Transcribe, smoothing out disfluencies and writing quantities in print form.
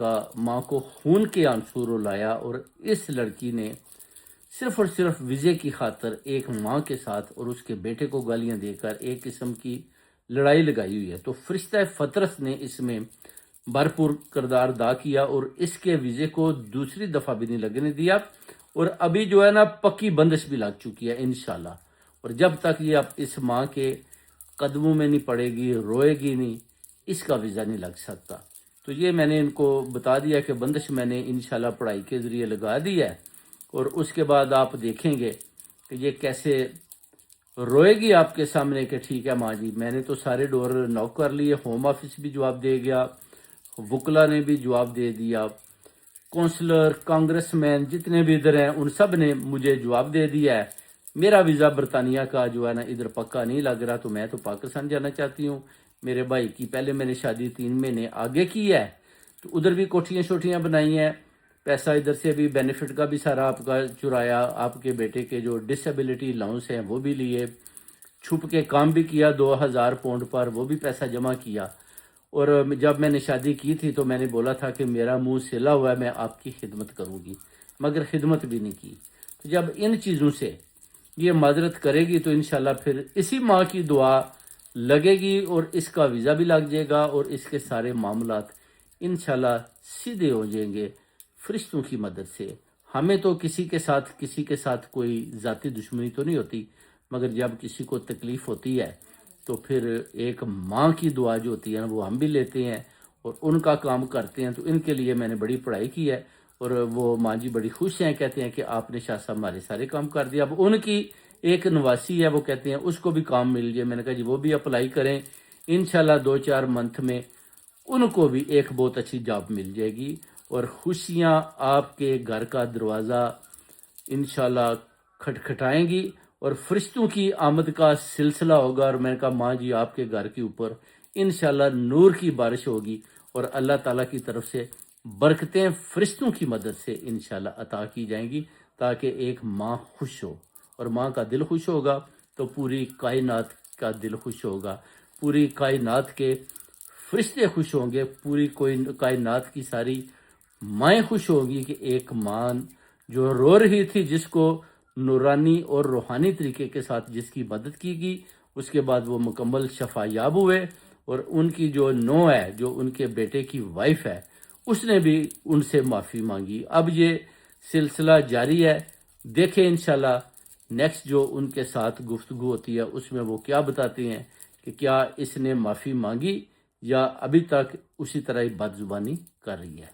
کا ماں کو خون کے آنسو رلایا، اور اس لڑکی نے صرف اور صرف ویزے کی خاطر ایک ماں کے ساتھ اور اس کے بیٹے کو گالیاں دے کر ایک قسم کی لڑائی لگائی ہوئی ہے۔ تو فرشتہ فطرت نے اس میں بھرپور کردار ادا کیا اور اس کے ویزے کو دوسری دفعہ بھی نہیں لگنے دیا، اور ابھی جو ہے نا پکی بندش بھی لگ چکی ہے انشاءاللہ۔ اور جب تک یہ اب اس ماں کے قدموں میں نہیں پڑے گی، روئے گی نہیں، اس کا ویزا نہیں لگ سکتا۔ تو یہ میں نے ان کو بتا دیا کہ بندش میں نے انشاءاللہ پڑھائی کے ذریعے لگا دی ہے، اور اس کے بعد آپ دیکھیں گے کہ یہ کیسے روئے گی آپ کے سامنے کہ ٹھیک ہے ماں جی، میں نے تو سارے ڈور ناک کر لیے، ہوم آفس بھی جواب دے گیا، وکلا نے بھی جواب دے دیا، کونسلر، کانگریس مین جتنے بھی ادھر ہیں ان سب نے مجھے جواب دے دیا ہے۔ میرا ویزا برطانیہ کا جو ہے نا ادھر پکا نہیں لگ رہا، تو میں تو پاکستان جانا چاہتی ہوں۔ میرے بھائی کی پہلے میں نے شادی 3 مہینے آگے کی ہے، تو ادھر بھی کوٹھیاں شوٹیاں بنائی ہیں، پیسہ ادھر سے بھی بینیفٹ کا بھی سارا آپ کا چرایا، آپ کے بیٹے کے جو ڈسیبلٹی الاؤنس ہیں وہ بھی لیے، چھپ کے کام بھی کیا 2000 پاؤنڈ پر، وہ بھی پیسہ جمع کیا۔ اور جب میں نے شادی کی تھی تو میں نے بولا تھا کہ میرا منہ سلا ہوا ہے، میں آپ کی خدمت کروں گی، مگر خدمت بھی نہیں کی۔ تو جب ان چیزوں سے یہ معذرت کرے گی تو انشاءاللہ پھر اسی ماں کی دعا لگے گی، اور اس کا ویزا بھی لگ جائے گا، اور اس کے سارے معاملات انشاءاللہ سیدھے ہو جائیں گے فرشتوں کی مدد سے۔ ہمیں تو کسی کے ساتھ کوئی ذاتی دشمنی تو نہیں ہوتی، مگر جب کسی کو تکلیف ہوتی ہے تو پھر ایک ماں کی دعا جو ہوتی ہے نا وہ ہم بھی لیتے ہیں اور ان کا کام کرتے ہیں۔ تو ان کے لیے میں نے بڑی پڑھائی کی ہے، اور وہ ماں جی بڑی خوش ہیں، کہتے ہیں کہ آپ نے شاہ صاحب ہمارے سارے کام کر دیا۔ اب ان کی ایک نواسی ہے، وہ کہتے ہیں اس کو بھی کام مل جائے۔ میں نے کہا جی وہ بھی اپلائی کریں، انشاءاللہ 2-4 منتھ میں ان کو بھی ایک بہت اچھی جاب مل جائے گی، اور خوشیاں آپ کے گھر کا دروازہ انشاءاللہ کھٹکھٹائیں گی، اور فرشتوں کی آمد کا سلسلہ ہوگا۔ اور میں نے کہا ماں جی آپ کے گھر کے اوپر انشاءاللہ نور کی بارش ہوگی، اور اللہ تعالیٰ کی طرف سے برکتیں فرشتوں کی مدد سے انشاءاللہ عطا کی جائیں گی، تاکہ ایک ماں خوش ہو، اور ماں کا دل خوش ہوگا تو پوری کائنات کا دل خوش ہوگا، پوری کائنات کے فرشتے خوش ہوں گے، پوری کائنات کی ساری مائیں خوش ہوگی کہ ایک ماں جو رو رہی تھی، جس کو نورانی اور روحانی طریقے کے ساتھ جس کی مدد کی گئی، اس کے بعد وہ مکمل شفا یاب ہوئے، اور ان کی جو نو ہے، جو ان کے بیٹے کی وائف ہے، اس نے بھی ان سے معافی مانگی۔ اب یہ سلسلہ جاری ہے، دیکھیں انشاءاللہ نیکسٹ جو ان کے ساتھ گفتگو ہوتی ہے اس میں وہ کیا بتاتے ہیں کہ کیا اس نے معافی مانگی یا ابھی تک اسی طرح ہی بد زبانی کر رہی ہے۔